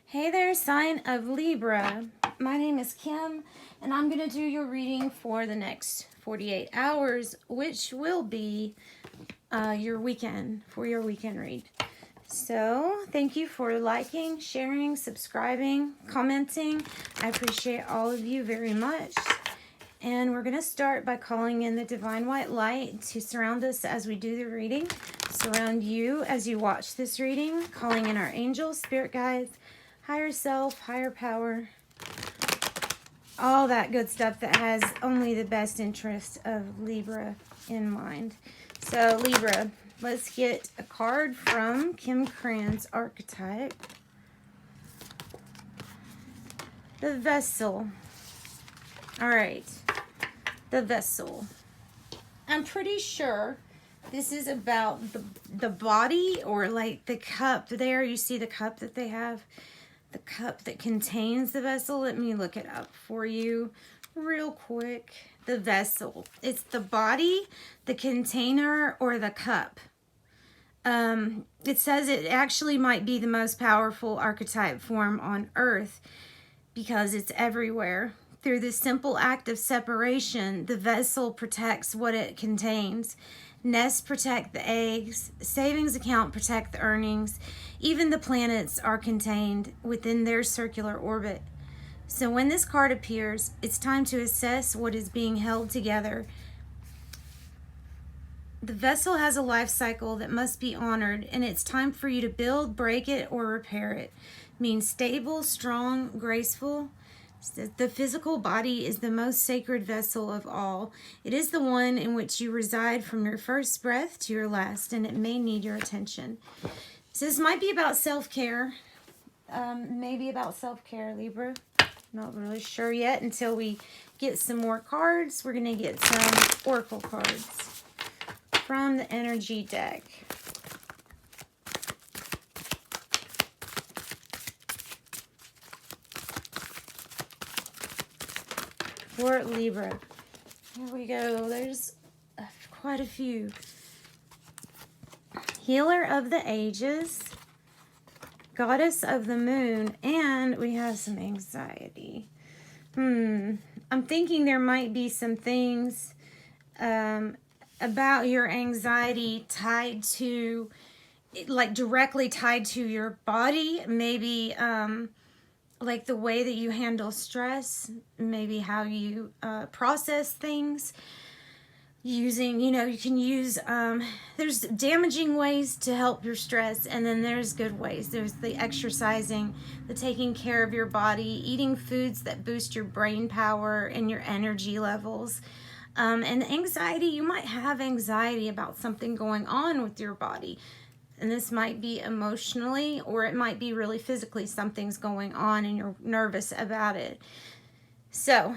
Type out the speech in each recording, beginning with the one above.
Hey there, sign of Libra. My name is Kim, and I'm going to do your reading for the next 48 hours, which will be your weekend read. So, thank you for liking, sharing, subscribing, commenting. I appreciate all of you very much. And we're going to start by calling in the divine white light to surround us as we do the reading. Surround you as you watch this reading, calling in our angels, spirit guides, higher self, higher power, all that good stuff that has only the best interest of Libra in mind. So Libra, let's get a card from Kim Cran's archetype. The Vessel. All right, the Vessel. I'm pretty sure this is about the body, or like the cup there. You see the cup that they have? The cup that contains the vessel. Let me look it up for you real quick. The vessel. It's the body, the container, or the cup. It says it actually might be the most powerful archetype form on Earth because it's everywhere. Through this simple act of separation, the vessel protects what it contains. Nests protect the eggs, savings account protect the earnings. Even the planets are contained within their circular orbit. So when this card appears, it's time to assess what is being held together. The vessel has a life cycle that must be honored, and it's time for you to build, break it, or repair it. It means stable, strong, graceful. The physical body is the most sacred vessel of all. It is the one in which you reside from your first breath to your last, and it may need your attention. So this might be about self-care. Maybe about self-care, Libra. Not really sure yet until we get some more cards. We're going to get some oracle cards from the energy deck. For Libra. Here we go. There's quite a few. Healer of the ages, goddess of the moon, and we have some anxiety. I'm thinking there might be some things about your anxiety tied to, like directly tied to your body. Maybe like the way that you handle stress, maybe how you process things. Using, you can use, there's damaging ways to help your stress, and then there's good ways. There's the exercising, the taking care of your body, eating foods that boost your brain power and your energy levels. And anxiety, you might have anxiety about something going on with your body. And this might be emotionally, or it might be really physically, something's going on and you're nervous about it. So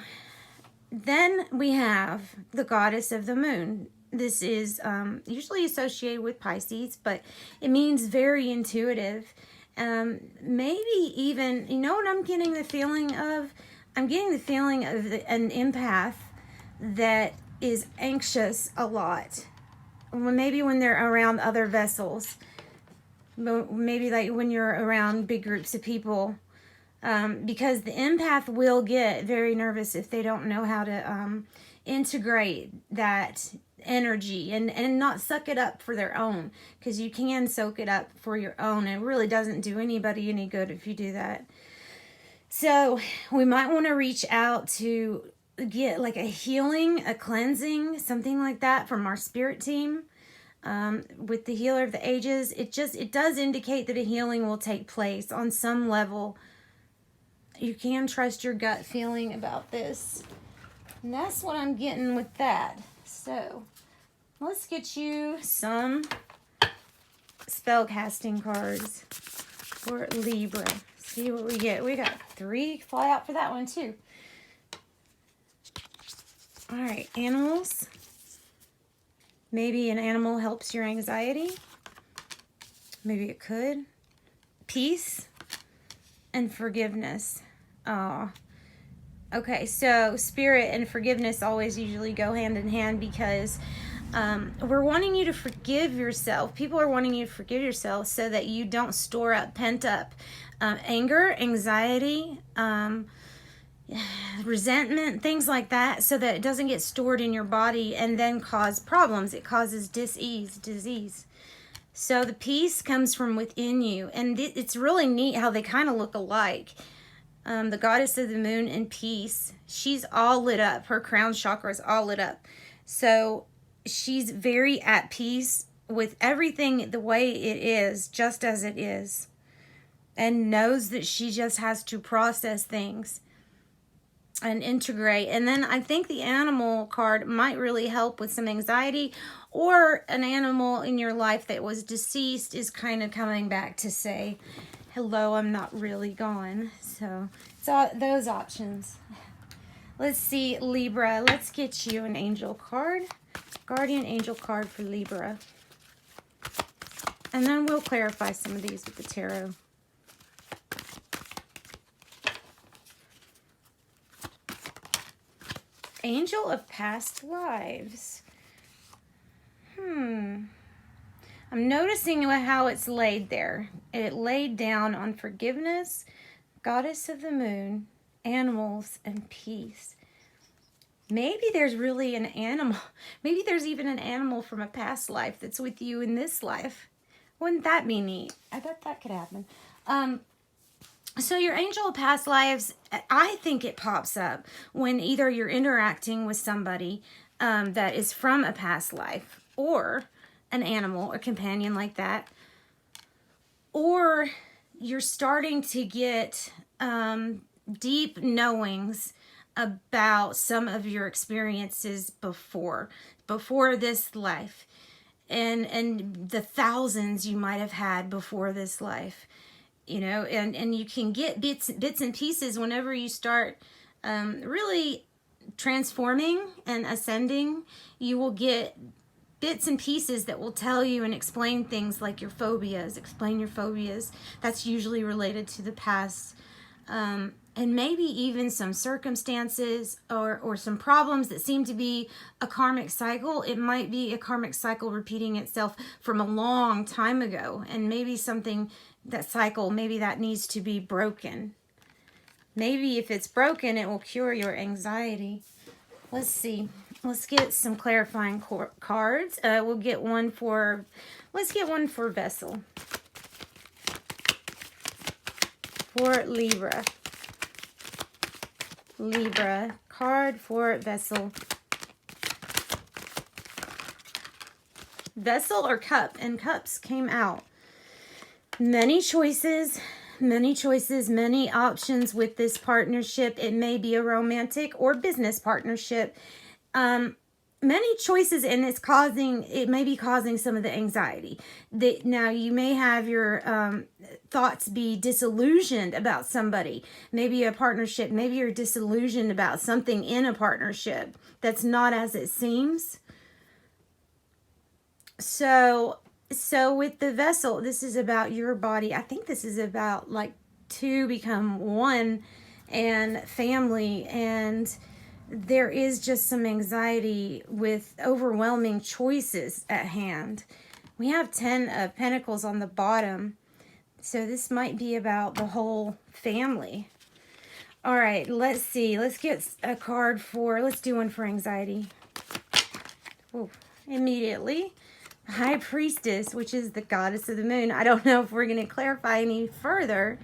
then we have the goddess of the moon. This is usually associated with Pisces, but it means very intuitive. Maybe even, you know what I'm getting the feeling of? I'm getting the feeling of an empath that is anxious a lot. Maybe when they're around other vessels. Maybe like when you're around big groups of people. Because the empath will get very nervous if they don't know how to integrate that energy and not suck it up for their own, because you can soak it up for your own, and it really doesn't do anybody any good if you do that. So we might want to reach out to get like a healing, a cleansing, something like that from our spirit team. With the healer of the ages, it does indicate that a healing will take place on some level. You can trust your gut feeling about this. And that's what I'm getting with that. So, let's get you some spell casting cards for Libra. See what we get. We got 3 fly out for that one too. All right, animals. Maybe an animal helps your anxiety. Maybe it could. Peace and forgiveness. Okay, so spirit and forgiveness always usually go hand in hand, because We're wanting you to forgive yourself. People are wanting you to forgive yourself so that you don't store up pent up anger, anxiety, resentment, things like that, so that it doesn't get stored in your body and then cause problems. It causes disease. So the peace comes from within you, and it's really neat how they kind of look alike. The goddess of the moon and peace, she's all lit up. Her crown chakra is all lit up. So she's very at peace with everything the way it is, just as it is, and knows that she just has to process things and integrate. And then I think the animal card might really help with some anxiety, or an animal in your life that was deceased is kind of coming back to say, hello, I'm not really gone. So it's all those options. Let's see, Libra. Let's get you an angel card. Guardian angel card for Libra. And then we'll clarify some of these with the tarot. Angel of past lives. I'm noticing how it's laid there. It laid down on forgiveness, goddess of the moon, animals, and peace. Maybe there's really an animal. Maybe there's even an animal from a past life that's with you in this life. Wouldn't that be neat? I bet that could happen. So your angel of past lives, I think it pops up when either you're interacting with somebody that is from a past life, or an animal, a companion like that, or you're starting to get deep knowings about some of your experiences before this life, and the thousands you might have had before this life. You know, and you can get bits and pieces whenever you start really transforming and ascending. You will get bits and pieces that will tell you and explain things like your phobias. Explain your phobias. That's usually related to the past. And maybe even some circumstances or some problems that seem to be a karmic cycle. It might be a karmic cycle repeating itself from a long time ago, and maybe something, that cycle, maybe that needs to be broken. Maybe if it's broken, it will cure your anxiety. Let's see. Let's get some clarifying cards. We'll get one for, let's get one for Vessel. For Libra. Libra. Card for Vessel. Vessel or cup, and cups came out. Many choices, many options with this partnership. It may be a romantic or business partnership. Many choices, and it may be causing some of the anxiety. Now, you may have your thoughts be disillusioned about somebody, maybe a partnership. Maybe you're disillusioned about something in a partnership that's not as it seems. So with the Vessel, this is about your body. I think this is about like two become one and family, and there is just some anxiety with overwhelming choices at hand. We have 10 of Pentacles on the bottom, so this might be about the whole family. All right, let's see. Let's get a card for, let's do one for anxiety. Ooh, immediately. High Priestess, which is the goddess of the moon. I don't know if we're going to clarify any further.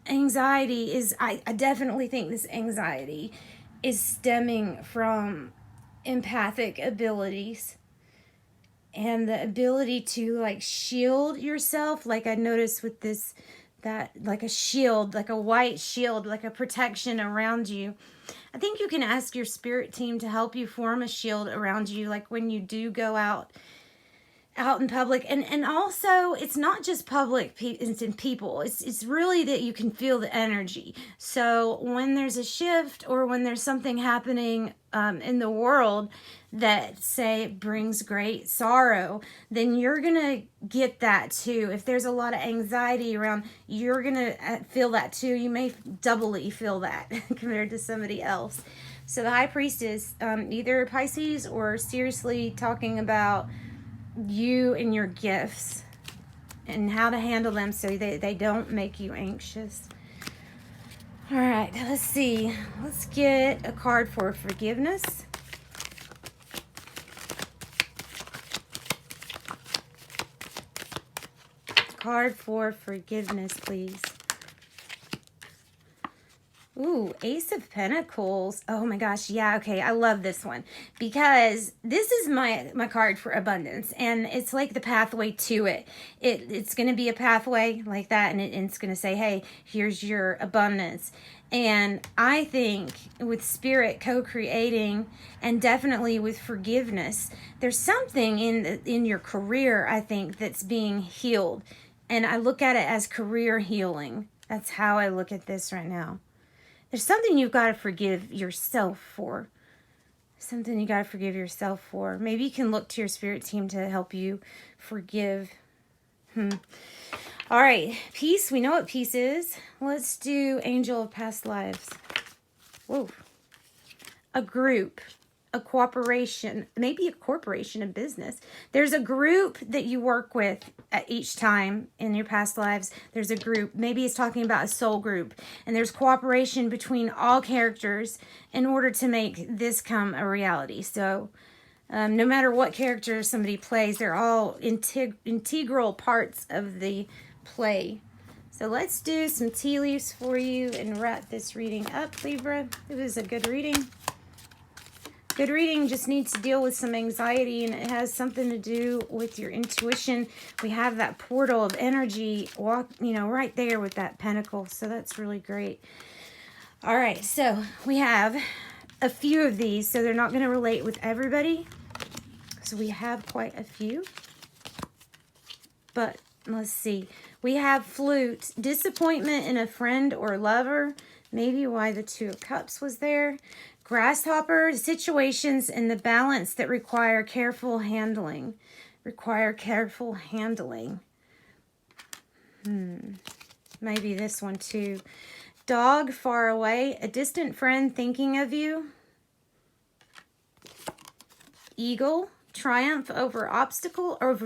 Anxiety is, I definitely think this anxiety is stemming from empathic abilities and the ability to like shield yourself. Like I noticed with this, that like a shield, like a white shield, like a protection around you. I think you can ask your spirit team to help you form a shield around you, like when you do go out in public. And also, it's not just public, it's in people. It's really that you can feel the energy. So when there's a shift, or when there's something happening in the world that, say, brings great sorrow, then you're going to get that too. If there's a lot of anxiety around, you're going to feel that too. You may doubly feel that compared to somebody else. So the High Priest is either Pisces or seriously talking about you and your gifts and how to handle them so they don't make you anxious. All right, let's see. Let's get a card for forgiveness. Card for forgiveness, please. Ooh, Ace of Pentacles. Oh my gosh, yeah, okay, I love this one because this is my card for abundance, and it's like the pathway to it. It's going to be a pathway like that, and it's going to say, hey, here's your abundance. And I think with Spirit co-creating, and definitely with forgiveness, there's something in your career, I think, that's being healed. And I look at it as career healing. That's how I look at this right now. There's something you've got to forgive yourself for. Something you got to forgive yourself for. Maybe you can look to your spirit team to help you forgive. All right, peace. We know what peace is. Let's do Angel of Past Lives. Whoa. A group. A cooperation, maybe a corporation, a business. There's a group that you work with at each time in your past lives. There's a group. Maybe it's talking about a soul group. And there's cooperation between all characters in order to make this come a reality. So no matter what character somebody plays, they're all integral parts of the play. So let's do some tea leaves for you and wrap this reading up, Libra. It was a good reading. Good reading just needs to deal with some anxiety, and it has something to do with your intuition. We have that portal of energy right there with that pentacle. So that's really great. All right, so we have a few of these, so they're not going to relate with everybody. So we have quite a few. But let's see. We have flute, disappointment in a friend or lover. Maybe why the Two of Cups was there. Grasshopper, situations in the balance that require careful handling. Maybe this one too. Dog, far away, a distant friend thinking of you. Eagle, triumph over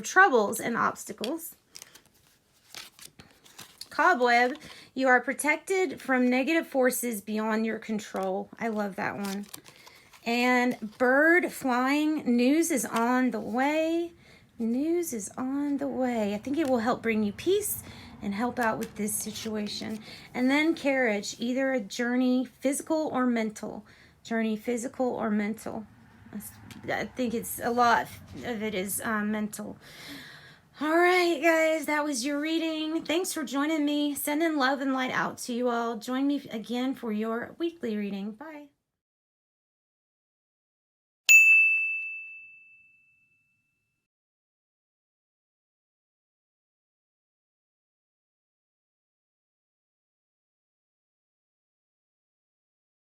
troubles and obstacles. Cobweb, you are protected from negative forces beyond your control. I love that one. And bird flying, news is on the way. News is on the way. I think it will help bring you peace and help out with this situation. And then carriage, either a journey, physical or mental. Journey, physical or mental. I think it's a lot of it is mental. All right, guys, that was your reading. Thanks for joining me. Sending love and light out to you all. Join me again for your weekly reading. Bye.